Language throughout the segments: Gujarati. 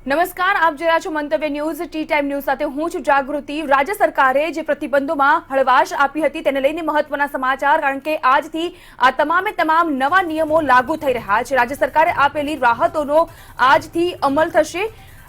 નમસ્કાર, આપ જોઈ રહ્યા છો મંતવ્ય ન્યૂઝ ટી ટાઈમ ન્યૂઝ સાથે હું છું જાગૃતિ। રાજ્ય સરકારે જે પ્રતિબંધોમાં હળવાશ આપી હતી તેને લઈને મહત્વના સમાચાર, કારણ કે આજથી આ તમામ નવા નિયમો લાગુ થઈ રહ્યા છે। રાજ્ય સરકારે આપેલી રાહતોનો આજથી અમલ થશે।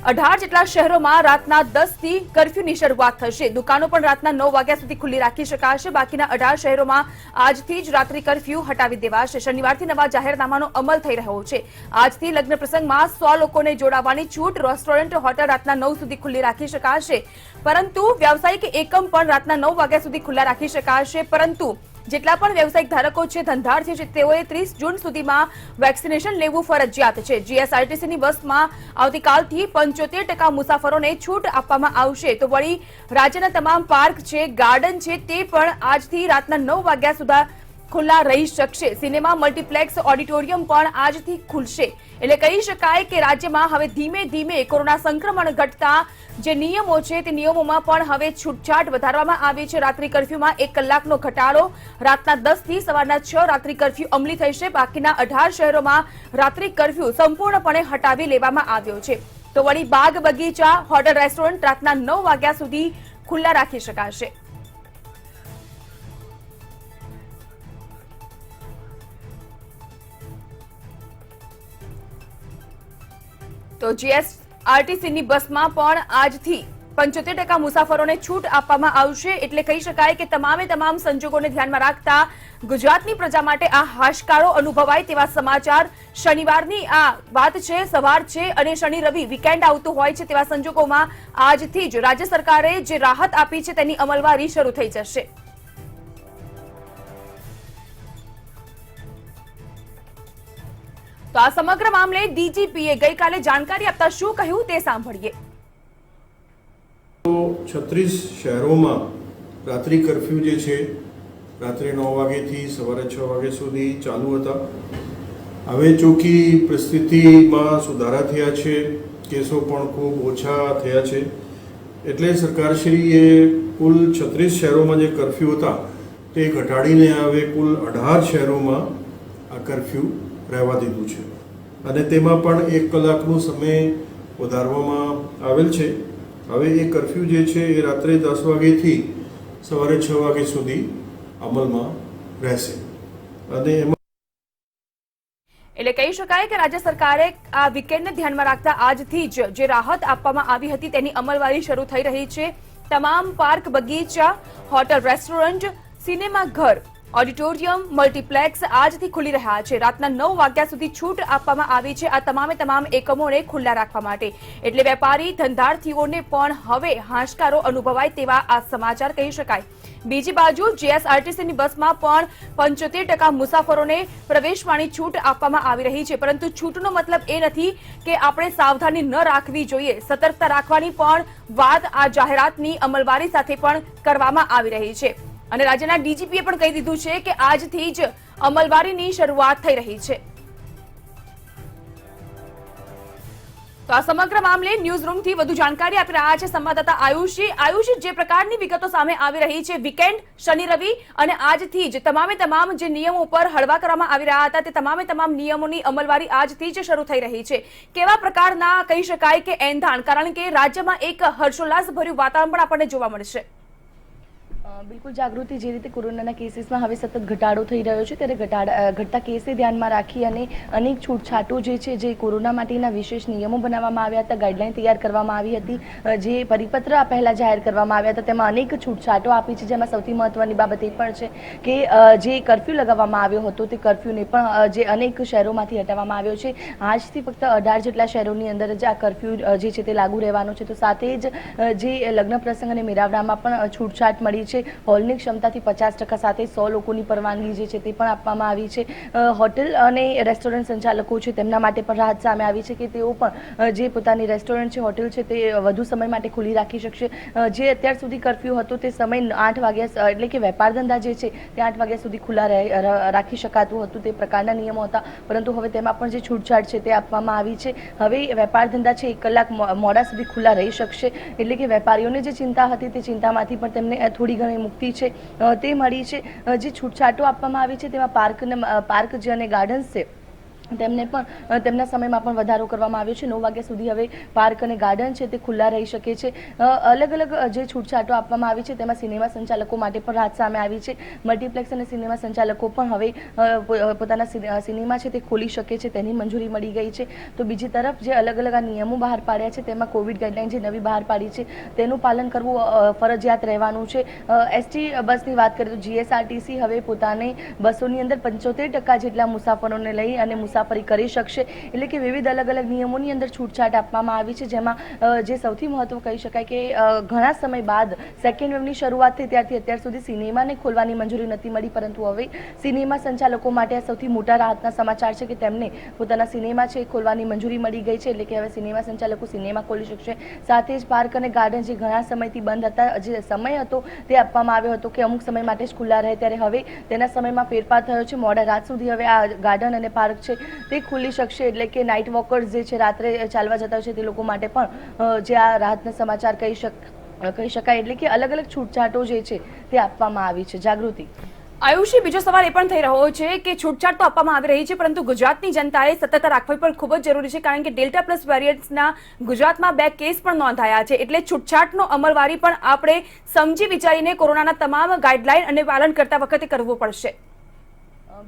18 જેટલા શહેરોમાં રાતના 10 થી કર્ફ્યુની શરૂઆત થશે। દુકાનો પણ રાતના 9 વાગ્યા સુધી ખુલ્લી રાખી શકાશે। બાકીના 18 શહેરોમાં આજથી જ રાત્રિ કર્ફ્યુ હટાવી દેવાશે। શનિવારથી નવા જાહેરનામાનો અમલ થઈ રહ્યો છે। આજથી લગ્ન પ્રસંગમાં 100 લોકોને જોડાવાની છૂટ। રેસ્ટોરન્ટ, હોટલ રાતના 9 સુધી ખુલ્લી રાખી શકાશે, પરંતુ વ્યાવસાયિક એકમ પણ રાતના 9 વાગ્યા સુધી ખુલ્લા રાખી શકાશે। પરંતુ જેટલા પણ વ્યવસાયિક ધારકો છે, ધંધાર્થીઓ છે, તેઓએ 30 જૂન સુધીમાં વેક્સિનેશન લેવું ફરજિયાત છે। જીએસઆરટીસીની બસમાં આવતીકાલથી 75% મુસાફરોને છૂટ આપવામાં આવશે। તો વળી રાજ્યના તમામ પાર્ક છે, ગાર્ડન છે, તે પણ આજથી રાતના 9 વાગ્યા સુધી ખુલ્લા રહી શકશે। સિનેમા, મલ્ટીપ્લેક્સ, ઓડિટોરિયમ પણ આજથી ખુલશે। એટલે કહી શકાય કે રાજ્યમાં હવે ધીમે ધીમે કોરોના સંક્રમણ ઘટતા જે નિયમો છે તે નિયમોમાં પણ હવે છૂટછાટ વધારવામાં આવી છે। રાત્રિ કર્ફ્યુમાં 1 કલાકનો ઘટાડો, રાતના 10 થી સવારના 6 રાત્રિ કર્ફ્યુ અમલી થશે। બાકીના 18 શહેરોમાં રાત્રિ કર્ફ્યુ સંપૂર્ણપણે હટાવી લેવામાં આવ્યો છે। તો વળી બાગ બગીચા, હોટલ, રેસ્ટોરન્ટ રાતના 9 વાગ્યા સુધી ખુલ્લા રાખી શકાશે। તો જીએસઆરટીસીની બસમાં પણ આજથી 75% મુસાફરોને છૂટ આપવામાં આવશે। એટલે કહી શકાય કે તમામ સંજોગોને ધ્યાનમાં રાખતા ગુજરાતની પ્રજા માટે આ હાશકારો અનુભવાય તેવા સમાચાર। શનિવારની આ વાત છે, સવાર છે, અને શનિ રવિ વીકેન્ડ આવતું હોય છે, તેવા સંજોગોમાં આજથી જ રાજ્ય સરકારે જે રાહત આપી છે તેની અમલવારી શરૂ થઈ જશે। તો આ સમગ્ર મામલે ડીજીપીએ ગઈકાલે જાણકારી આપતા શું કહ્યું તે સાંભળીએ। 36 શહેરોમાં રાત્રિ કર્ફ્યુ જે છે રાત્રે 9 વાગ્યાથી સવારે 6 વાગ્યા સુધી ચાલુ હતા। હવે ચોખ્ખી પરિસ્થિતિમાં સુધારા થયા છે, કેસો પણ ખૂબ ઓછા થયા છે। એટલે સરકારશ્રીએ કુલ 36 શહેરોમાં જે કર્ફ્યુ હતા તે ઘટાડીને હવે કુલ 18 શહેરોમાં આ કર્ફ્યુ રહેવા દીધું છે, અને તેમાં પણ 1 કલાકનો સમય વધારવામાં આવેલ છે। હવે એ કર્ફ્યુ જે છે એ રાત્રે 10 વાગ્યાથી સવારે 6 વાગ્યા સુધી અમલમાં રહેશે। અને એમાં એટલે કહી શકાય કે રાજ્ય સરકારે આ વીકેન્ડને ધ્યાનમાં રાખતા આજથી જ જે રાહત આપવામાં આવી હતી તેની અમલવારી શરૂ થઈ રહી છે। તમામ પાર્ક, બગીચા, હોટલ, રેસ્ટોરન્ટ, સિનેમા ઘર, ઓડિટોરિયમ, મલ્ટીપ્લેક્સ આજથી ખુલી રહ્યા છે। રાતના 9 વાગ્યા સુધી છૂટ આપવામાં આવી છે આ તમામ એકમોને ખુલ્લા રાખવા માટે। એટલે વેપારી ધંધાર્થીઓને પણ હવે હાશકારો અનુભવાય તેવા આ સમાચાર કહી શકાય। બીજી બાજુ જીએસઆરટીસીની બસમાં પણ 75% મુસાફરોને પ્રવેશવાની છૂટ આપવામાં આવી રહી છે, પરંતુ છૂટનો મતલબ એ નથી કે આપણે સાવધાની ન રાખવી જોઈએ। સતર્કતા રાખવાની પણ વાત આ જાહેરાતની અમલવારી સાથે પણ કરવામાં આવી રહી છે, અને રાજ્યના ડીજીપીએ પણ કહી દીધું છે કે આજથી જ અમલવારીની શરૂઆત થઈ રહી છે। તો આ સમગ્ર મામલે ન્યૂઝરૂમથી વધુ જાણકારી આપી રહ્યા છે સંવાદદાતા આયુષી। આયુષી, જે પ્રકારની વિગતો સામે આવી રહી છે, વીકેન્ડ, શનિ રવિ અને આજથી જ તમામ જે નિયમો પર હળવા કરવામાં આવી રહ્યા હતા તે તમામ નિયમોની અમલવારી આજથી જ શરૂ થઈ રહી છે। કેવા પ્રકારના કહી શકાય કે એંધાણ, કારણ કે રાજ્યમાં એક હર્ષોલ્લાસભર્યું વાતાવરણ પણ આપણને જોવા મળશે। બિલકુલ જાગૃતિ, જે રીતે કોરોનાના કેસીસમાં હવે સતત ઘટાડો થઈ રહ્યો છે, ત્યારે ઘટતા કેસને ધ્યાનમાં રાખી અને અનેક છૂટછાટો જે છે, જે કોરોના માટેના વિશેષ નિયમો બનાવવામાં આવ્યા હતા, ગાઈડલાઈન તૈયાર કરવામાં આવી હતી, જે પરિપત્ર પહેલાં જાહેર કરવામાં આવ્યા હતા, તેમાં અનેક છૂટછાટો આપી છે। જેમાં સૌથી મહત્વની બાબત એ પણ છે કે જે કર્ફ્યુ લગાવવામાં આવ્યો હતો તે કર્ફ્યુને પણ જે અનેક શહેરોમાંથી હટાવવામાં આવ્યો છે। આજથી ફક્ત 18 જેટલા શહેરોની અંદર જ આ કર્ફ્યુ જે છે તે લાગુ રહેવાનો છે। તો સાથે જ જે લગ્ન પ્રસંગ અને મેળાવડામાં પણ છૂટછાટ મળી છે। હોલની ક્ષમતાથી 50% સાથે 100 લોકોની પરવાનગી જે છે તે પણ આપવામાં આવી છે। હોટેલ અને રેસ્ટોરન્ટ સંચાલકો છે તેમના માટે પણ રાહત સામે આવી છે કે તેઓ પણ જે પોતાની રેસ્ટોરન્ટ છે, હોટેલ છે, તે વધુ સમય માટે ખુલ્લી રાખી શકશે। જે અત્યાર સુધી કર્ફ્યુ હતો તે સમય 8 વાગ્યા, એટલે કે વેપાર ધંધા જે છે તે 8 વાગ્યા સુધી ખુલ્લા રાખી શકાતું હતું, તે પ્રકારના નિયમો હતા, પરંતુ હવે તેમાં પણ જે છૂટછાટ છે તે આપવામાં આવી છે। હવે વેપાર ધંધા છે 1 કલાક મોડા સુધી ખુલ્લા રહી શકશે, એટલે કે વેપારીઓને જે ચિંતા હતી તે ચિંતામાંથી પણ તેમને થોડી ઘણી મુક્તિ છે તે મળી છે। જે છૂટછાટો આપવામાં આવી છે તેમાં પાર્ક જે અને ગાર્ડન્સ છે તેમને પણ તેમના સમયમાં પણ વધારો કરવામાં આવ્યો છે. 9 વાગ્યા સુધી હવે પાર્ક અને ગાર્ડન છે તે ખુલ્લા રહી શકે છે. અલગ અલગ જે છૂટછાટો આપવામાં આવી છે તેમાં સિનેમા સંચાલકો માટે પણ રાહત સામે આવી છે. મલ્ટીપ્લેક્સ અને સિનેમા સંચાલકો પણ હવે પોતાના સિનેમા છે તે ખોલી શકે છે તેની મંજૂરી મળી ગઈ છે. તો બીજી તરફ જે અલગ અલગ આ નિયમો બહાર પાડ્યા છે તેમાં કોવિડ ગાઈડલાઈન જે નવી બહાર પાડી છે તેનું પાલન કરવું ફરજિયાત રહેવાનું છે. એસટી બસની વાત કરીએ તો જીએસઆરટીસી હવે પોતાની બસોની અંદર 75% જેટલા મુસાફરોને લઈ અને મુસાફરી કરી શકશે. એટલે કે વિવિધ અલગ અલગ નિયમોની અંદર છૂટછાટ આપવામાં આવી છે, જેમાં જે સૌથી મહત્વ કહી શકાય કે ઘણા સમય બાદ સેકન્ડ વેવની શરૂઆત થઈ ત્યારથી અત્યાર સુધી સિનેમાને ખોલવાની મંજૂરી નથી મળી, પરંતુ હવે સિનેમા સંચાલકો માટે આ સૌથી મોટા રાહતના સમાચાર છે કે તેમને પોતાના સિનેમા છે ખોલવાની મંજૂરી મળી ગઈ છે. એટલે કે હવે સિનેમા સંચાલકો સિનેમા ખોલી શકશે. સાથે જ પાર્ક અને ગાર્ડન જે ઘણા સમયથી બંધ હતા, જે સમય હતો તે આપવામાં આવ્યો હતો કે અમુક સમય માટે જ ખુલ્લા રહે, ત્યારે હવે તેના સમયમાં ફેરફાર થયો છે. મોડા રાત સુધી હવે આ ગાર્ડન અને પાર્ક છે તે ખુલી શકશે. એટલે કે નાઇટ વોકર્સ જે છે રાત્રે ચાલવા જતા હોય છે તે લોકો માટે પણ જે આ રાહતના સમાચાર કહી શકાય. એટલે કે અલગ અલગ છૂટછાટો જે છે તે આપવામાં આવી છે. જાગૃતિ. આયુષી, બીજો સવાલ એ પણ થઈ રહ્યો છે કે છૂટછાટ તો આપવામાં આવી રહી છે, પરંતુ ગુજરાતની જનતાએ સતર્કતા રાખવી પણ ખૂબ જ જરૂરી છે, કારણ કે ડેલ્ટા પ્લસ વેરિયન્ટના ગુજરાતમાં 2 કેસ પણ નોંધાયા છે. એટલે છૂટછાટનો અમલવારી પણ આપણે સમજી વિચારીને કોરોનાના તમામ ગાઈડલાઈન અને પાલન કરતા વખતે કરવું પડશે.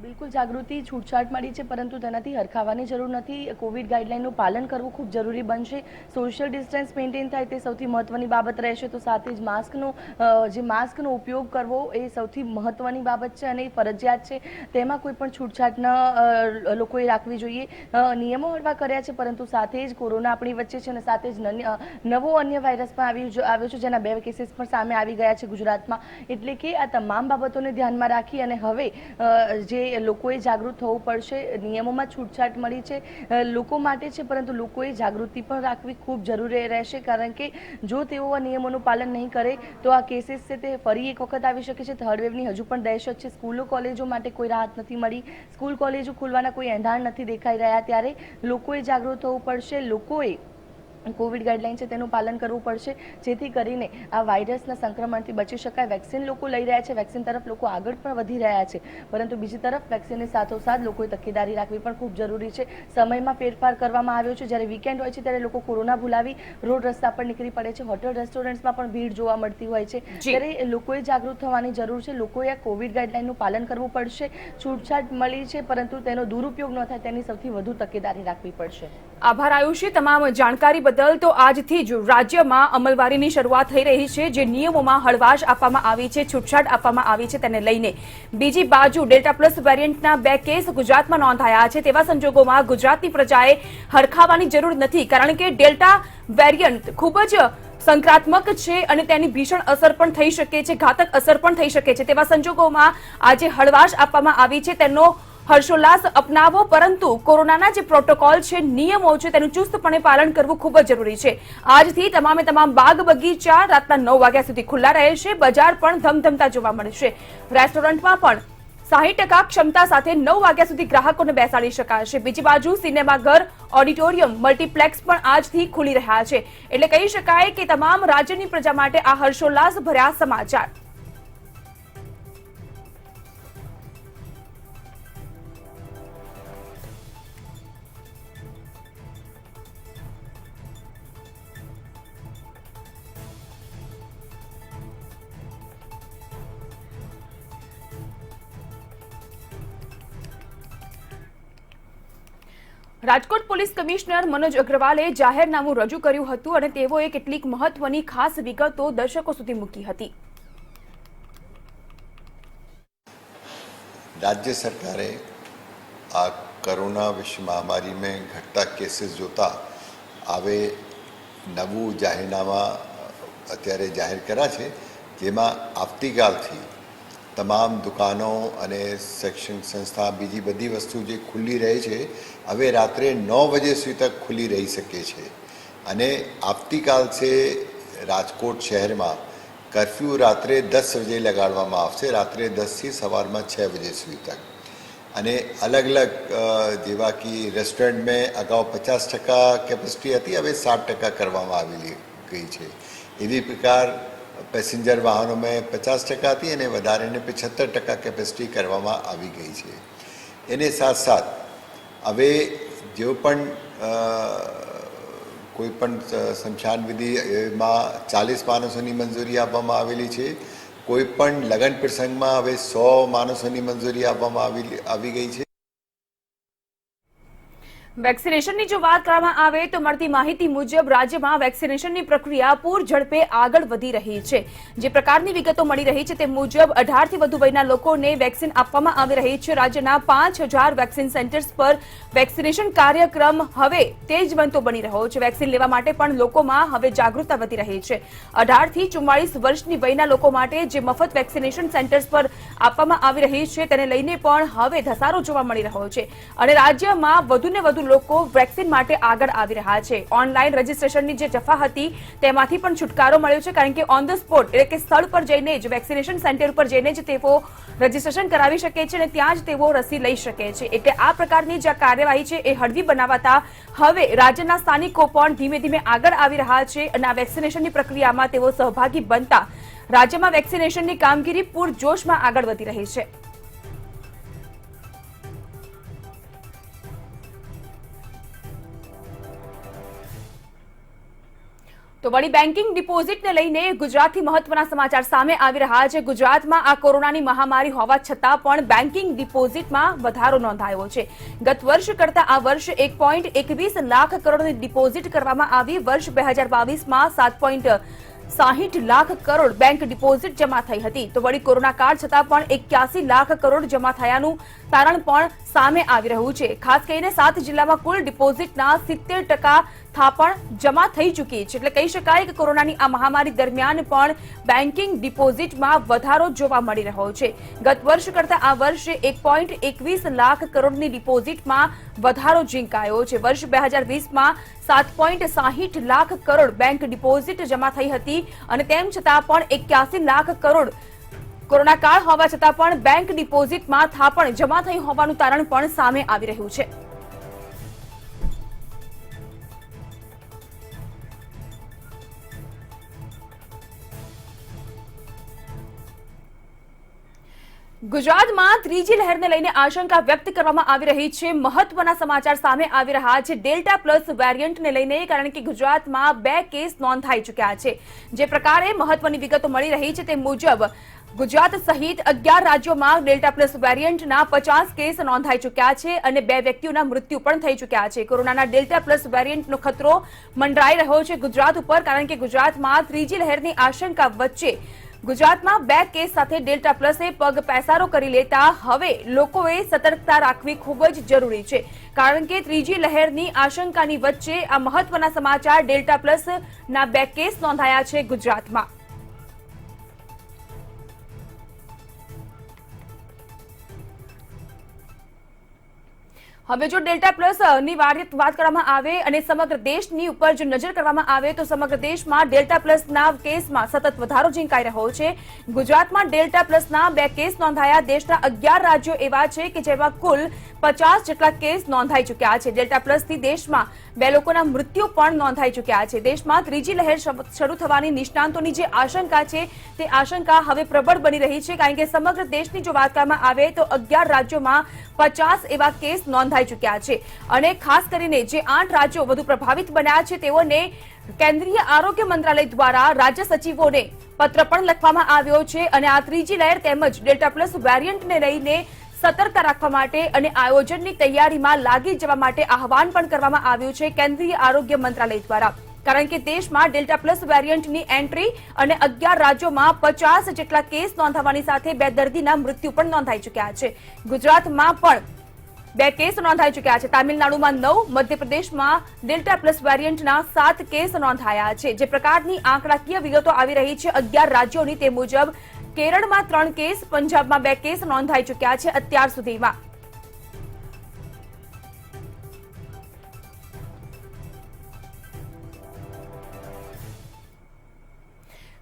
બિલકુલ જાગૃતિ. છૂટછાટ મળી છે પરંતુ તેનાથી હરખાવાની જરૂર નથી. કોવિડ ગાઈડલાઈનનું પાલન કરવું ખૂબ જરૂરી બનશે. સોશિયલ ડિસ્ટન્સ મેન્ટેન થાય તે સૌથી મહત્વની બાબત રહેશે. તો સાથે જ માસ્કનો ઉપયોગ કરવો એ સૌથી મહત્વની બાબત છે અને એ ફરજિયાત છે. તેમાં કોઈ પણ છૂટછાટ લોકોએ રાખવી જોઈએ. નિયમો હળવા કર્યા છે, પરંતુ સાથે જ કોરોના આપણી વચ્ચે છે અને સાથે જ નવો અન્ય વાયરસ પણ આવ્યો છે, જેના 2 કેસીસ પણ સામે આવી ગયા છે ગુજરાતમાં. એટલે કે આ તમામ બાબતોને ધ્યાનમાં રાખી અને હવે જે લોકોએ જાગૃત થવું પડશે. નિયમોમાં છૂટછાટ મળી છે લોકો માટે છે, પરંતુ લોકોએ જાગૃતિ પણ રાખવી ખૂબ જરૂરી રહેશે, કારણ કે જો તેઓ આ નિયમોનું પાલન નહીં કરે તો આ કેસીસ છે તે ફરી એક વખત આવી શકે છે. થર્ડ વેવની હજુ પણ દહેશત છે. સ્કૂલો કોલેજો માટે કોઈ રાહત નથી મળી. સ્કૂલ કોલેજો ખુલવાના કોઈ એંધાણ નથી દેખાઈ રહ્યા, ત્યારે લોકોએ જાગૃત થવું પડશે. લોકોએ કોવિડ ગાઈડલાઈન છે તેનું પાલન કરવું પડશે, જેથી કરીને આ વાયરસના સંક્રમણથી બચી શકાય. વેક્સિન લોકો લઈ રહ્યા છે, વેક્સિન તરફ લોકો આગળ પણ વધી રહ્યા છે, પરંતુ બીજી તરફ વેક્સિનની સાથોસાથ લોકોએ તકેદારી રાખવી પણ ખૂબ જરૂરી છે. સમયમાં ફેરફાર કરવામાં આવ્યો છે. જ્યારે વીકેન્ડ હોય છે ત્યારે લોકો કોરોના ભૂલાવી રોડ રસ્તા પર નીકળી પડે છે. હોટલ રેસ્ટોરન્ટ્સમાં પણ ભીડ જોવા મળતી હોય છે, ત્યારે લોકોએ જાગૃત થવાની જરૂર છે. લોકોએ આ કોવિડ ગાઈડલાઈનનું પાલન કરવું પડશે. છૂટછાટ મળી છે, પરંતુ તેનો દુરુપયોગ ન થાય તેની સૌથી વધુ તકેદારી રાખવી પડશે. આભાર આયુષી, તમામ જાણકારી બદલ. તો આજથી જ રાજ્યમાં અમલવારીની શરૂઆત થઈ રહી છે. જે નિયમોમાં હળવાશ આપવામાં આવી છે, છૂટછાટ આપવામાં આવી છે, તેને લઈને બીજી બાજુ ડેલ્ટા પ્લસ વેરિયન્ટના 2 કેસ ગુજરાતમાં નોંધાયા છે. તેવા સંજોગોમાં ગુજરાતની પ્રજાએ હરખાવાની જરૂર નથી, કારણ કે ડેલ્ટા વેરિયન્ટ ખૂબ જ સંક્રાત્મક છે અને તેની ભીષણ અસર પણ થઈ શકે છે, ઘાતક અસર પણ થઈ શકે છે. તેવા સંજોગોમાં આજે હળવાશ આપવામાં આવી છે તેનો હર્ષોલ્લાસ અપનાવો, પરંતુ કોરોનાના જે પ્રોટોકોલ છે, નિયમો છે, તેનું ચુસ્તપણે પાલન કરવું ખૂબ જ જરૂરી છે. આજથી તમામ બાગ બગીચા રાતના 9 વાગ્યા સુધી ખુલ્લા રહેશે. બજાર પણ ધમધમતા જોવા મળશે. રેસ્ટોરન્ટમાં પણ 60% ક્ષમતા સાથે 9 વાગ્યા સુધી ગ્રાહકોને બેસાડી શકાશે. બીજી બાજુ સિનેમાઘર, ઓડિટોરિયમ, મલ્ટીપ્લેક્સ પણ આજથી ખુલી રહ્યા છે. એટલે કહી શકાય કે તમામ રાજ્યની પ્રજા માટે આ હર્ષોલ્લાસ ભર્યા સમાચાર. રાજકોટ પોલીસ કમિશનર મનોજ અગ્રવાલે જાહેરનામું રજૂ કર્યું હતું અને તેઓએ કેટલીક મહત્વની ખાસ વિગતો દર્શકો સુધી મૂકી હતી. राज्य सरकारे आ कोरोना विश्व महामारी में घटता केसेस जोता आवे नवू जाहीरनामा अत्यारे जाहिर करा है, जेमा आवतीकालथी તમામ દુકાનો અને શૈક્ષણિક સંસ્થા બીજી બધી વસ્તુ જે ખુલ્લી રહે છે હવે રાત્રે 9 વાગે સુધી તક ખુલ્લી રહી શકે છે. અને આવતીકાલ છે રાજકોટ શહેરમાં કર્ફ્યુ રાત્રે 10 વાગે લગાડવામાં આવશે, રાત્રે 10થી સવારમાં 6 વાગે સુધી તક. અને અલગ અલગ જેવા કે રેસ્ટોરન્ટમાં અગાઉ 50% કેપેસિટી હતી, હવે 60% કરવામાં આવેલી ગઈ છે. એવી પ્રકાર પેસેન્જર વાહનોમાં 50% હતી અને વધારીને 75% કેપેસિટી કરવામાં આવી ગઈ છે. એને સાથ સાથ હવે જેઓ પણ કોઈ પણ સ્મશાન વિધિમાં 40 માણસોની મંજૂરી આપવામાં આવેલી છે. કોઈ પણ લગ્ન પ્રસંગમાં હવે 100 માણસોની મંજૂરી આપવામાં આવી ગઈ છે. વેક્સિનેશનની જો વાત કરવામાં આવે તો મળતી માહિતી મુજબ રાજ્યમાં વેક્સિનેશનની પ્રક્રિયા પૂર ઝડપે આગળ વધી રહી છે. જે પ્રકારની વિગતો મળી રહી છે તે મુજબ 18 થી વધુ વયના લોકોને વેક્સિન આપવામાં આવી રહી છે. રાજ્યના 5000 વેક્સિન સેન્ટર્સ પર વેક્સિનેશન કાર્યક્રમ હવે તેજ બનતો બની રહ્યો છે. વેક્સિન લેવા માટે પણ લોકોમાં હવે જાગૃતતા વધી રહી છે. 18 થી 44 વર્ષની વયના લોકો માટે જે મફત વેક્સિનેશન સેન્ટર્સ પર આપવામાં આવી રહી છે તેને લઈને પણ હવે ધસારો જોવા મળી રહ્યો છે અને રાજ્યમાં વધુને વધુ લોકો વેક્સિન માટે આગળ આવી રહ્યા છે. ઓનલાઈન રજીસ્ટ્રેશનની જે જફા હતી તેમાંથી પણ છુટકારો મળ્યો છે, કારણ કે ઓન ધ સ્પોટ એટલે કે સ્થળ પર જઈને જ વેક્સિનેશન સેન્ટર પર જઈને જ તેઓ રજીસ્ટ્રેશન કરાવી શકે છે અને ત્યાં જ તેઓ રસી લઈ શકે છે. એટલે આ પ્રકારની જે કાર્યવાહી છે એ હળવી બનાવાતા હવે રાજ્યના સ્થાનિકો પણ ધીમે ધીમે આગળ આવી રહ્યા છે અને આ વેક્સિનેશનની પ્રક્રિયામાં તેઓ સહભાગી બનતા રાજ્યમાં વેક્સિનેશનની કામગીરી પૂરજોશમાં આગળ વધી રહી છે. તો વળી બેન્કિંગ ડિપોઝિટને લઈને ગુજરાતથી મહત્વના સમાચાર સામે આવી રહ્યા છે. ગુજરાતમાં આ કોરોનાની મહામારી હોવા છતાં પણ બેન્કિંગ ડિપોઝિટમાં વધારો નોંધાયો છે. ગત વર્ષ કરતા આ વર્ષે 1.21 લાખ કરોડની ડિપોઝિટ કરવામાં આવી. વર્ષ 2022માં 7.60 લાખ કરોડ બેંક ડિપોઝિટ જમા થઈ હતી. તો વળી કોરોના કાળ છતાં પણ 81 લાખ કરોડ જમા થયાનું તારણ પણ સામે આવી રહ્યું છે. ખાસ કરીને 7 જિલ્લામાં કુલ ડિપોઝિટના 70% થાપણ જમા થઈ ચૂકી છે. એટલે કહી શકાય કે કોરોનાની આ મહામારી દરમિયાન પણ બેન્કિંગ ડિપોઝિટમાં વધારો જોવા મળી રહ્યો છે. ગત વર્ષ કરતા આ વર્ષે 1.21 લાખ કરોડની ડિપોઝિટમાં વધારો ઝીંકાયો છે. વર્ષ 2020માં 7.60 લાખ કરોડ બેંક ડિપોઝિટ જમા થઈ હતી અને તેમ છતાં પણ 81 લાખ કરોડ કોરોના કાળ હોવા છતાં પણ બેંક ડિપોઝિટમાં થાપણ જમા થઈ હોવાનું તારણ પણ સામે આવી રહ્યું છે. ગુજરાતમાં ત્રીજી લહેરને લઈને આશંકા વ્યક્ત કરવામાં આવી રહી છે. મહત્વના સમાચાર સામે આવી રહ્યા છે ડેલ્ટા પ્લસ વેરિયન્ટને લઈને, કારણ કે ગુજરાતમાં 2 કેસ નોંધાઈ ચૂક્યા છે. જે પ્રકારે મહત્વની વિગતો મળી રહી છે તે મુજબ ગુજરાત સહિત 11 રાજ્યોમાં ડેલ્ટા પ્લસ વેરિયન્ટના 50 કેસ નોંધાઈ ચૂક્યા છે અને 2 વ્યક્તિઓના મૃત્યુ પણ થઈ ચૂક્યા છે. કોરોનાના ડેલ્ટા પ્લસ વેરિયન્ટનો ખતરો મંડરાઈ રહ્યો છે ગુજરાત ઉપર, કારણ કે ગુજરાતમાં ત્રીજી લહેરની આશંકા વચ્ચે ગુજરાતમાં 2 કેસ સાથે ડેલ્ટા પ્લસે પગ પેસારો કરી લેતા હવે લોકોએ સતર્કતા રાખવી ખૂબ જ જરૂરી છે, કારણ કે ત્રીજી લહેરની આશંકાની વચ્ચે આ મહત્વના સમાચાર ડેલ્ટા પ્લસના 2 કેસ નોંધાયા છે ગુજરાતમાં. હવે જો ડેલ્ટા પ્લસ ની વાત કરવામાં આવે અને સમગ્ર દેશની ઉપર જો નજર કરવામાં આવે તો સમગ્ર દેશમાં ડેલ્ટા પ્લસના કેસમાં સતત વધારો ઝીંકાઈ રહ્યો છે. ગુજરાતમાં ડેલ્ટા પ્લસના 2 કેસ નોંધાયા. દેશના 11 રાજ્યો એવા છે કે જેમાં કુલ 50 જેટલા કેસ નોંધાઈ ચૂક્યા છે. ડેલ્ટા પ્લસથી દેશમાં 2 લોકોના મૃત્યુ પણ નોંધાઈ ચૂક્યા છે. દેશમાં ત્રીજી લહેર શરૂ થવાની નિષ્ણાંતોની જે આશંકા છે તે આશંકા હવે પ્રબળ બની રહી છે, કારણ કે સમગ્ર દેશની જો વાત કરવામાં આવે તો 11 રાજ્યોમાં 50 એવા કેસ નોંધાઈ ચૂક્યા છે અને ખાસ કરીને જે 8 રાજ્યો વધુ પ્રભાવિત બન્યા છે તેઓને કેન્દ્રીય આરોગ્ય મંત્રાલય દ્વારા રાજ્ય સચિવોને પત્ર પણ લખવામાં આવ્યો છે અને આ ત્રીજી લહેર તેમજ ડેલ્ટા પ્લસ વેરિયન્ટને લઈને સતર્કતા રાખવા માટે અને આયોજનની તૈયારીમાં લાગી જવા માટે આહવાન પણ કરવામાં આવ્યું છે કેન્દ્રીય આરોગ્ય મંત્રાલય દ્વારા, કારણ કે દેશમાં ડેલ્ટા પ્લસ વેરિયન્ટની એન્ટ્રી અને 11 રાજ્યોમાં 50 જેટલા કેસ નોંધાવાની સાથે 2 દર્દીના મૃત્યુ પણ નોંધાઈ ચૂક્યા છે. ગુજરાતમાં પણ 2 કેસ નોંધાઈ ચૂક્યા છે. તામિલનાડુમાં 9, મધ્યપ્રદેશમાં ડેલ્ટા પ્લસ વેરિયન્ટના 7 કેસ નોંધાયા છે. જે પ્રકારની આંકડાકીય વિગતો આવી રહી છે 11 રાજ્યોની તે મુજબ કેરળમાં 3 કેસ, પંજાબમાં 2 કેસ નોંધાઈ ચૂક્યા છે અત્યાર સુધીમાં.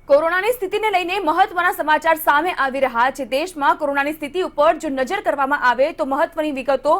કોરોનાની સ્થિતિને લઈને મહત્વના સમાચાર સામે આવી રહ્યા છે. દેશમાં કોરોનાની સ્થિતિ ઉપર જો નજર કરવામાં આવે તો મહત્વની વિગતો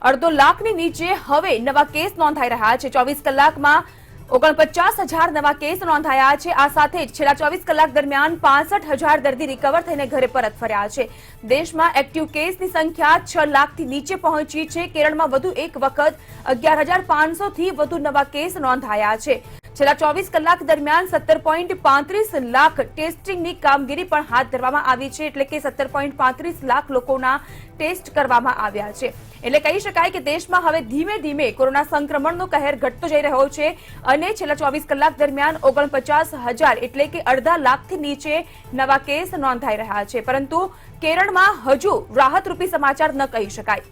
2.5 લાખની નીચે હવે નવા કેસ નોંધાઈ રહ્યા છે. 24 કલાકમાં 49,000 નવા કેસ નોંધાયા છે। આ સાથે જ છેલ્લા 24 કલાક દરમિયાન 65,000 દર્દી રિકવર થઈને ઘરે પરત ફર્યા છે। દેશમાં એક્ટિવ કેસની સંખ્યા 6 લાખથી નીચે પહોંચી છે। કેરળમાં વધુ એક વખત 11,500 થી વધુ નવા કેસ નોંધાયા છે। છેલ્લા 24 કલાક દરમિયાન 17.35 લાખ ટેસ્ટિંગની કામગીરી પણ હાથ ધરવામાં આવી છે, એટલે કે 17.35 લાખ લોકોના ટેસ્ટ કરવામાં આવ્યા છે। એટલે કહી શકાય કે દેશમાં હવે ધીમે ધીમે કોરોના સંક્રમણનો કહેર ઘટતો જઈ રહ્યો છે અને છેલ્લા 24 કલાક દરમિયાન 49,000 એટલે કે અડધા લાખથી નીચે નવા કેસ નોંધાઈ રહ્યા છે। પરંતુ કેરળમાં હજુ રાહતરૂપી સમાચાર ન કહી શકાય।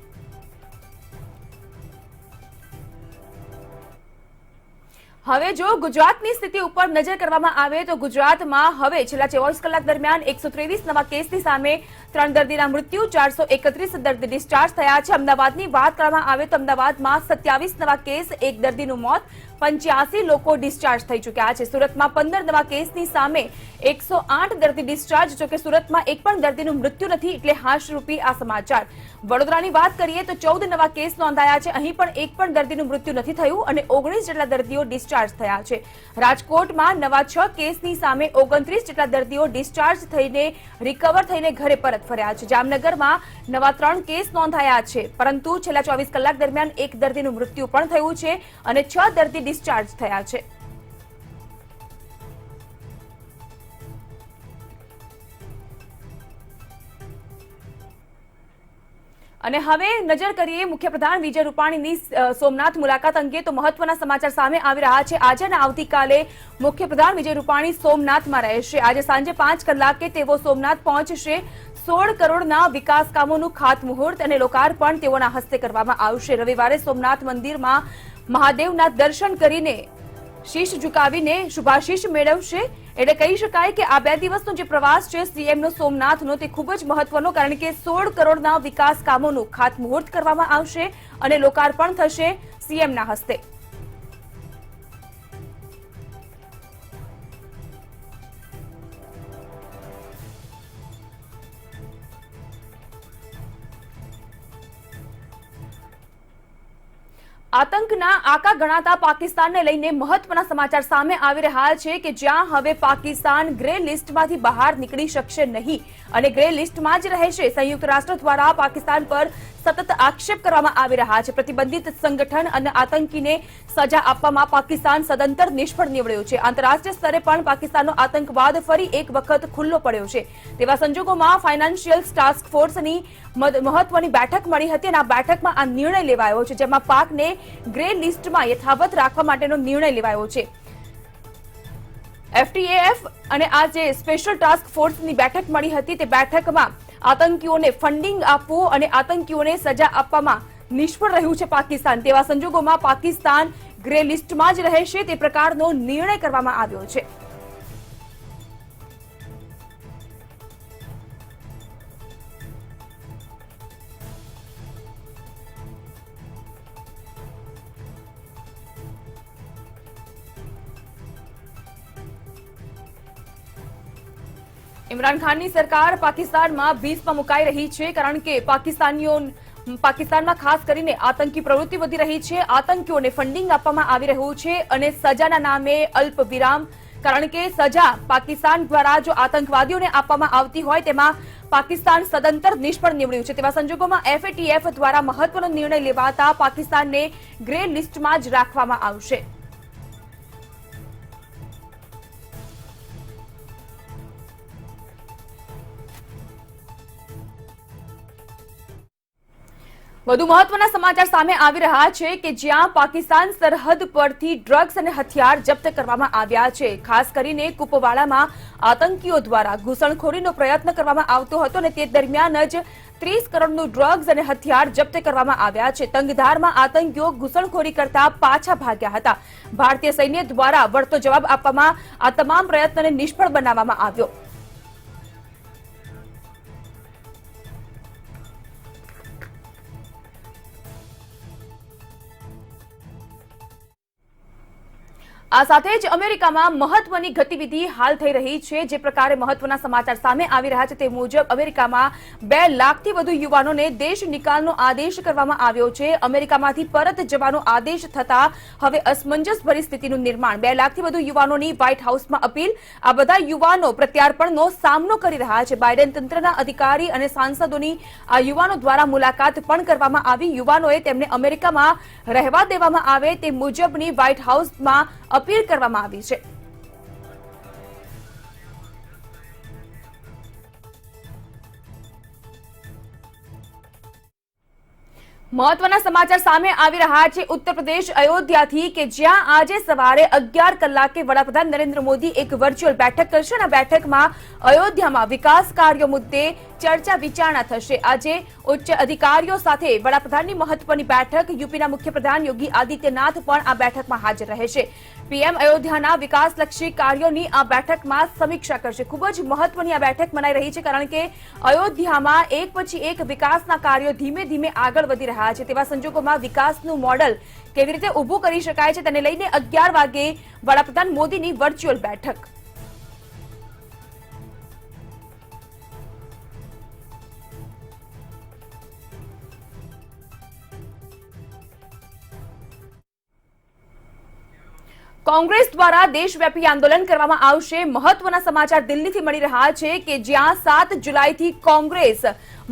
હવે જો ગુજરાતની સ્થિતિ ઉપર નજર કરવામાં આવે તો ગુજરાતમાં હવે છેલ્લા 24 કલાક દરમિયાન 123 નવા કેસની સામે 3 દર્દીના મૃત્યુ, 431 દર્દી ડિસ્ચાર્જ થયા છે। અમદાવાદની વાત કરવામાં આવે તો અમદાવાદમાં 27 નવા કેસ, 1 દર્દીનું મોત, 85 લોકો ડિસ્ચાર્જ થઈ ચૂક્યા છે। સુરતમાં 15 નવા કેસની સામે 108 દર્દી ડિસ્ચાર્જ, જોકે સુરતમાં એક પણ દર્દીનું મૃત્યુ નથી, એટલે હાસ્યરૂપી આ સમાચાર। વડોદરાની વાત કરીએ તો 14 નવા કેસ નોંધાયા છે। અહીં પણ એક પણ દર્દીનું મૃત્યુ નથી થયું અને 19 જેટલા દર્દીઓ ડિસ્ચાર્જ થયા છે। રાજકોટમાં નવા 6 કેસની સામે 29 જેટલા દર્દીઓ ડિસ્ચાર્જ થઈને રિકવર થઈને ઘરે પરત ફર્યા છે। જામનગરમાં નવા 3 કેસ નોંધાયા છે, પરંતુ છેલ્લા 24 કલાક દરમિયાન એક દર્દીનું મૃત્યુ પણ થયું છે અને 6 દર્દી ડિસ્ચાર્જ થયા છે। અને હવે નજર કરીએ મુખ્યપ્રધાન વિજય રૂપાણીની સોમનાથ મુલાકાત અંગે તો મહત્વના સમાચાર સામે આવી રહ્યા છે। આજે અને આવતીકાલે મુખ્યપ્રધાન વિજય રૂપાણી સોમનાથમાં રહેશે। આજે સાંજે 5 કલાકે તેઓ સોમનાથ પહોંચશે। 16 કરોડના વિકાસ કામોનું ખાતમુહૂર્ત અને લોકાર્પણ તેઓના હસ્તે કરવામાં આવશે। રવિવારે સોમનાથ મંદિરમાં મહાદેવના દર્શન કરીને શીશ ઝુકાવીને શુભાશીષ મેળવશે। એટલે કહી શકાય કે આ 2 દિવસનો જે પ્રવાસ છે સીએમનો સોમનાથનો તે ખૂબ જ મહત્વનો, કારણ કે 16 કરોડના વિકાસ કામોનું ખાતમુહૂર્ત કરવામાં આવશે અને લોકાર્પણ થશે સીએમના હસ્તે। આતંકના આકા ગણાતા પાકિસ્તાનને લઈને મહત્વના સમાચાર સામે આવી રહ્યા છે કે જ્યાં હવે પાકિસ્તાન ગ્રે લિસ્ટમાંથી બહાર નીકળી શકશે નહીં અને ગ્રે લિસ્ટમાં જ રહેશે। સંયુક્ત રાષ્ટ્ર દ્વારા પાકિસ્તાન પર સતત આક્ષેપ કરવામાં આવી રહ્યા છે। પ્રતિબંધિત સંગઠન અને આતંકીને સજા આપવામાં પાકિસ્તાન સદંતર નિષ્ફળ નીવડ્યું છે। આંતરરાષ્ટ્રીય સ્તરે પણ પાકિસ્તાનનો આતંકવાદ ફરી એક વખત ખુલ્લો પડ્યો છે। તેવા સંજોગોમાં ફાઇનાન્શિયલ ટાસ્ક ફોર્સની મહત્વની બેઠક મળી હતી અને આ બેઠકમાં આ નિર્ણય લેવાયો છે, જેમાં પાકને ગ્રે લિસ્ટમાં યથાવત રાખવા માટેનો નિર્ણય લેવાયો છે। એફટીએફ અને આ જે સ્પેશિયલ ટાસ્ક ફોર્સની બેઠક મળી હતી તે બેઠકમાં આતંકીઓને ફંડિંગ આપવું અને આતંકીઓને સજા આપવામાં નિષ્ફળ રહ્યું છે પાકિસ્તાન। તેવા સંજોગોમાં પાકિસ્તાન ગ્રે લિસ્ટમાં જ રહેશે તે પ્રકારનો નિર્ણય કરવામાં આવ્યો છે। ઇમરાન ખાનની સરકાર પાકિસ્તાનમાં ભીસમાં મુકાઈ રહી છે, કારણ કે પાકિસ્તાનમાં ખાસ કરીને આતંકી પ્રવૃત્તિ વધી રહી છે। આતંકીઓને ફંડિંગ આપવામાં આવી રહ્યું છે અને સજાના નામે અલ્પ વિરામ, કારણ કે સજા પાકિસ્તાન દ્વારા જો આતંકવાદીઓને આપવામાં આવતી હોય તેમાં પાકિસ્તાન સદંતર નિષ્ફળ નીવડ્યું છે। તેવા સંજોગોમાં એફએટીએફ દ્વારા મહત્વનો નિર્ણય લેવાતા પાકિસ્તાનને ગ્રે લિસ્ટમાં જ રાખવામાં આવશે। વધુ મહત્વના સમાચાર સામે આવી રહ્યા છે કે જ્યાં પાકિસ્તાન સરહદ પરથી ડ્રગ્સ અને હથિયાર જપ્ત કરવામાં આવ્યા છે। ખાસ કરીને કુપવાડામાં આતંકીઓ દ્વારા ઘૂસણખોરીનો પ્રયત્ન કરવામાં આવતો હતો અને તે દરમિયાન જ 30 કરોડનું ડ્રગ્સ અને હથિયાર જપ્ત કરવામાં આવ્યા છે। તંગધારમાં આતંકીઓ ઘૂસણખોરી કરતા પાછા ભાગ્યા હતા। ભારતીય સૈન્ય દ્વારા વળતો જવાબ આપવામાં આ તમામ પ્રયત્નને નિષ્ફળ બનાવવામાં આવ્યો। આ સાથે જ અમેરિકામાં મહત્વની ગતિવિધિ હાલ થઈ રહી છે। જે પ્રકારે મહત્વના સમાચાર સામે આવી રહ્યા છે તે મુજબ અમેરિકામાં 2 લાખથી વધુ યુવાનોને દેશ નિકાલનો આદેશ કરવામાં આવ્યો છે। અમેરિકામાંથી પરત જવાનો આદેશ થતા હવે અસમંજસ પરિસ્થિતિનું નિર્માણ। 2 લાખથી વધુ યુવાનોની વ્હાઇટ હાઉસમાં અપીલ। આ બધા યુવાનો પ્રત્યાર્પણનો સામનો કરી રહ્યા છે। બાઇડન તંત્રના અધિકારી અને સાંસદોની આ યુવાનો દ્વારા મુલાકાત પણ કરવામાં આવી। યુવાનોએ તેમને અમેરિકામાં રહેવા દેવામાં આવે તે મુજબની વ્હાઇટ હાઉસમાં અપીલ કરવામાં આવી છે। મહત્વના સમાચાર સામે આવી રહ્યા છે ઉત્તર પ્રદેશ અયોધ્યાથી કે જ્યાં આજે સવારે 11 કલાકે વડાપ્રધાન નરેન્દ્ર મોદી એક વર્ચ્યુઅલ બેઠક કરશે અને આ બેઠકમાં અયોધ્યામાં વિકાસ કાર્યો મુદ્દે ચર્ચા વિચારણા થશે। આજે ઉચ્ચ અધિકારીઓ સાથે વડાપ્રધાનની મહત્વની બેઠક। યુપીના મુખ્યપ્રધાન યોગી આદિત્યનાથ પણ આ બેઠકમાં હાજર રહેશે। પીએમ અયોધ્યાના વિકાસલક્ષી કાર્યોની આ બેઠકમાં સમીક્ષા કરશે। ખૂબ જ મહત્વની આ બેઠક મનાઈ રહી છે કારણ કે અયોધ્યામાં એક પછી એક વિકાસના કાર્યો ધીમે ધીમે આગળ વધી રહ્યા છે। તેવા સંજોગોમાં વિકાસનું મોડલ કેવી રીતે ઊભું કરી શકાય છે તેને લઈને 11 વાગે વડાપ્રધાન મોદીની વર્ચ્યુઅલ બેઠક। કોંગ્રેસ દ્વારા દેશવ્યાપી આંદોલન કરવામાં આવશે। મહત્વના સમાચાર દિલ્હીથી મળી રહ્યા છે કે જ્યાં 7 જુલાઈથી કોંગ્રેસ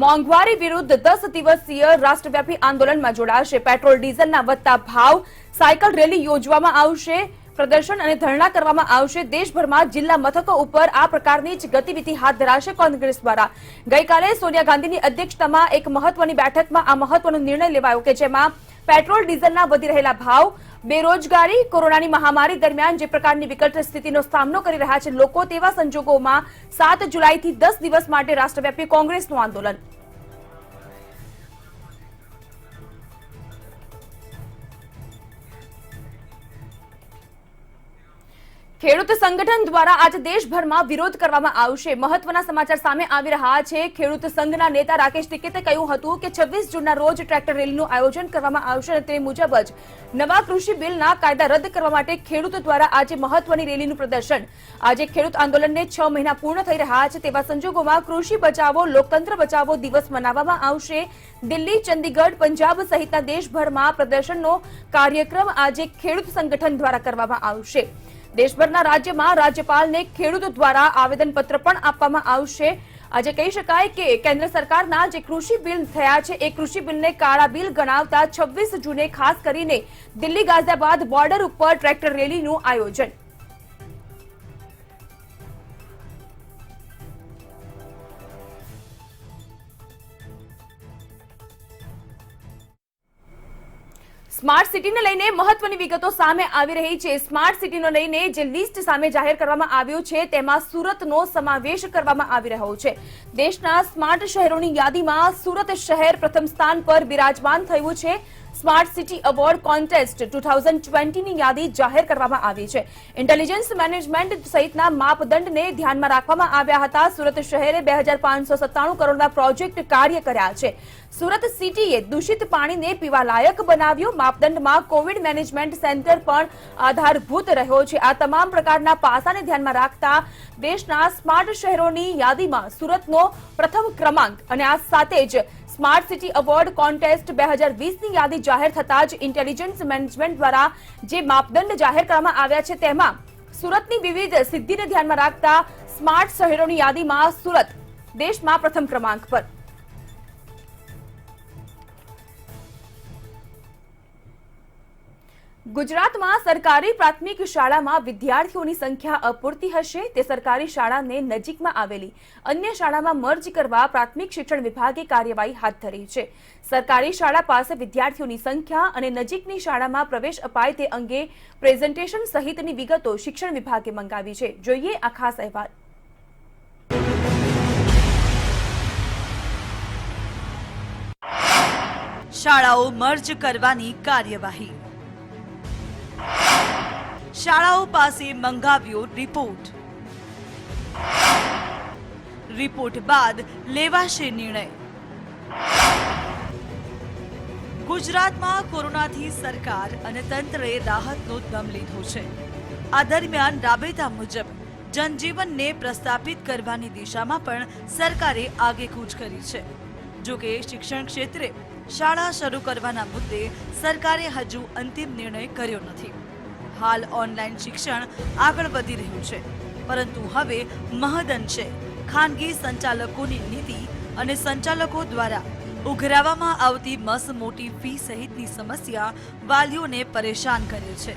મોંઘવારી વિરુદ્ધ 10 દિવસીય રાષ્ટ્રવ્યાપી આંદોલનમાં જોડાશે। પેટ્રોલ ડીઝલના વધતા ભાવ, સાયકલ રેલી યોજવામાં આવશે, પ્રદર્શન અને ધરણા કરવામાં આવશે। દેશભરમાં જિલ્લા મથકો ઉપર આ પ્રકારની જ ગતિવિધિ હાથ ધરાશે કોંગ્રેસ દ્વારા। ગઈકાલે સોનિયા ગાંધીની અધ્યક્ષતામાં એક મહત્વની બેઠકમાં આ મહત્વનો નિર્ણય લેવાયો કે જેમાં પેટ્રોલ ડીઝલના વધી રહેલા ભાવ, બેરોજગારી, કોરોનાની મહામારી દરમિયાન જે પ્રકારની વિકટ સ્થિતિનો સામનો કરી રહ્યા છે લોકો, તેવા સંજોગોમાં 7 જુલાઈથી 10 દિવસ માટે રાષ્ટ્રવ્યાપી કોંગ્રેસનું આંદોલન। ખેડૂત સંગઠન દ્વારા આજે દેશભરમાં વિરોધ કરવામાં આવશે। મહત્વના સમાચાર સામે આવી રહ્યા છે। ખેડૂત સંઘના નેતા રાકેશ ટિકૈતે કહ્યું હતું કે 26 જૂનના રોજ ટ્રેક્ટર રેલીનું આયોજન કરવામાં આવશે અને તે મુજબ જ નવા કૃષિ બિલના કાયદા રદ કરવા માટે ખેડૂતો દ્વારા આજે મહત્વની રેલીનું પ્રદર્શન। આજે ખેડૂત આંદોલનને 6 મહિના પૂર્ણ થઈ રહ્યા છે તેવા સંજોગોમાં કૃષિ બચાવો, લોકતંત્ર બચાવો દિવસ મનાવવામાં આવશે। દિલ્હી, ચંદીગઢ, પંજાબ સહિતના દેશભરમાં પ્રદર્શનનો કાર્યક્રમ આજે ખેડૂત સંગઠન દ્વારા કરવામાં આવશે। દેશભરના રાજ્યમાં રાજ્યપાલને ખેડૂતો દ્વારા આવેદનપત્ર પણ આપવામાં આવશે। આજે કહી શકાય કે કેન્દ્ર સરકારના જે કૃષિ બિલ થયા છે એ કૃષિ બિલને કાળા બિલ ગણાવતા 26 જૂને ખાસ કરીને દિલ્હી ગાઝિયાબાદ બોર્ડર ઉપર ટ્રેક્ટર રેલીનું આયોજન। સ્માર્ટ સિટીને લઈને મહત્વની વિગતો સામે આવી રહી છે। સ્માર્ટ સિટીને લઈને જે લિસ્ટ સામે જાહેર કરવામાં આવ્યું છે તેમાં સુરતનો સમાવેશ કરવામાં આવી રહ્યો છે। દેશના સ્માર્ટ શહેરોની યાદીમાં સુરત શહેર પ્રથમ સ્થાન પર બિરાજમાન થયું છે। સ્માર્ટ સિટી એવોર્ડ કોન્ટેસ્ટ 2020ની યાદી જાહેર કરવામાં આવી છે। ઇન્ટેલિજન્સ મેનેજમેન્ટ સહિતના માપદંડને ધ્યાનમાં રાખવામાં આવ્યા હતા। સુરત શહેરે 2597 કરોડના પ્રોજેક્ટ કાર્ય કર્યા છે। સુરત સિટીએ દૂષિત પાણીને પીવાલાયક બનાવ્યું। માપદંડમાં કોવિડ મેનેજમેન્ટ સેન્ટર પણ આધારભૂત રહ્યો છે। આ તમામ પ્રકારના પાસાને ધ્યાનમાં રાખતા દેશના સ્માર્ટ શહેરોની યાદીમાં સુરતનો પ્રથમ ક્રમાંક અને આ સાથે જ સ્માર્ટ સિટી એવોર્ડ કોન્ટેસ્ટ 2020ની યાદી જાહેર થતાં જ ઇન્ટેલિજન્સ મેનેજમેન્ટ દ્વારા જે માપદંડ જાહેર કરવામાં આવ્યા છે તેમાં સુરતની વિવિધ સિદ્ધિને ધ્યાનમાં રાખતા સ્માર્ટ શહેરોની યાદીમાં સુરત દેશમાં પ્રથમ ક્રમાંક પર। ગુજરાતમાં સરકારી પ્રાથમિક શાળામાં વિદ્યાર્થીઓની સંખ્યા અપૂરતી હશે તે સરકારી શાળાને નજીકમાં આવેલી અન્ય શાળામાં મર્જ કરવા પ્રાથમિક શિક્ષણ વિભાગે કાર્યવાહી હાથ ધરી છે। સરકારી શાળા પાસે વિદ્યાર્થીઓની સંખ્યા અને નજીકની શાળામાં પ્રવેશ અપાય તે અંગે પ્રેઝન્ટેશન સહિતની વિગતો શિક્ષણ વિભાગે મંગાવી છે। જોઈએ આ ખાસ અહેવાલ। શાળાઓ મર્જ કરવાની કાર્યવાહી। શાળાઓ પાસે મંગાવ્યો રિપોર્ટ। રિપોર્ટ બાદ લેવાશે નિર્ણય। ગુજરાતમાં કોરોનાથી સરકાર અને તંત્રે રાહતનો દમ લીધો છે। આ દરમિયાન રાબેતા મુજબ જનજીવનને પ્રસ્થાપિત કરવાની દિશામાં પણ સરકારે આગેકૂચ કરી છે. જોકે શિક્ષણ ક્ષેત્રે શાળા શરૂ કરવાના મુદ્દે સરકારે હજુ અંતિમ નિર્ણય કર્યો નથી. હાલ ઓનલાઈન શિક્ષણ આગળ વધી રહ્યું છે, પરંતુ હવે મહદઅંશે ખાનગી સંચાલકોની નીતિ અને સંચાલકો દ્વારા ઉઘરાવવામાં આવતી મસ મોટી ફી સહિતની સમસ્યા વાલીઓને પરેશાન કરે છે.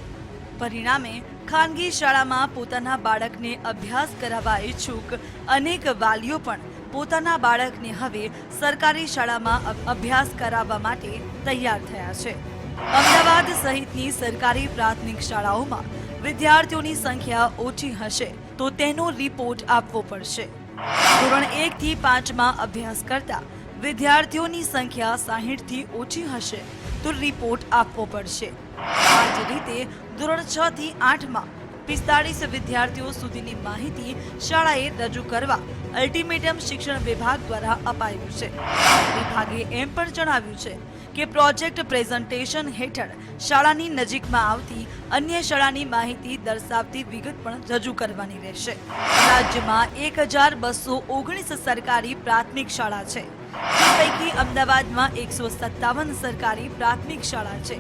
પરિણામે ખાનગી શાળામાં પોતાના બાળકને અભ્યાસ કરાવવા ઈચ્છુક અનેક વાલીઓ પણ પોતાના બાળકને હવે સરકારી શાળામાં અભ્યાસ કરાવવા માટે તૈયાર થયા છે. અમદાવાદ સહિતની સરકારી પ્રાથમિક શાળાઓમાં વિદ્યાર્થીઓની સંખ્યા ઓછી હશે તો તેનો રિપોર્ટ આપવો પડશે. ધોરણ 1 થી 5માં અભ્યાસ કરતા વિદ્યાર્થીઓની સંખ્યા 60 થી ઓછી હશે તો રિપોર્ટ આપવો પડશે. આ જ રીતે ધોરણ 6 થી 8માં 45 વિદ્યાર્થીઓ સુધીની માહિતી શાળાએ રજૂ કરવા અલ્ટિમેટમ શિક્ષણ વિભાગ દ્વારા અપાયું છે. વિભાગે એમ પણ જણાવ્યું છે કે પ્રોજેક્ટ પ્રેઝન્ટેશન હેઠળ શાળાની નજીકમાં આવતી અન્ય શાળાની માહિતી દર્શાવતી વિગત પણ રજૂ કરવાની રહેશે. રાજ્યમાં 1219 સરકારી પ્રાથમિક શાળા છે, જે પૈકી અમદાવાદમાં 157 સરકારી પ્રાથમિક શાળા છે.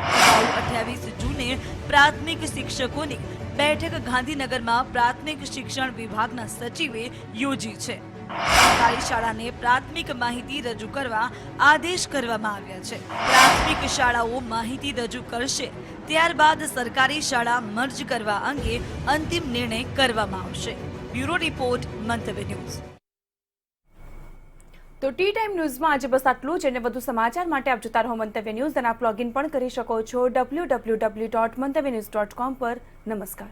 અગાઉ 28 જૂને પ્રાથમિક શિક્ષકોની બેઠક ગાંધીનગરમાં પ્રાથમિક શિક્ષણ વિભાગના સચિવે યોજી છે. સરકારી શાળાને પ્રાથમિક માહિતી રજૂ કરવા આદેશ કરવામાં આવ્યા છે. પ્રાથમિક શાળાઓ માહિતી રજૂ કરશે, ત્યારબાદ સરકારી શાળા મર્જ કરવા અંગે અંતિમ નિર્ણય કરવામાં આવશે. બ્યુરો રિપોર્ટ, મંતવ્ય ન્યૂઝ. તો ટી ટાઈમ ન્યૂઝમાં આજે બસ આટલું જ. અને વધુ સમાચાર માટે આપ જોતા રહો મંતવ્ય ન્યૂઝ અને આપ લોગિન પણ કરી શકો છો www.mantavynews.com પર. નમસ્કાર.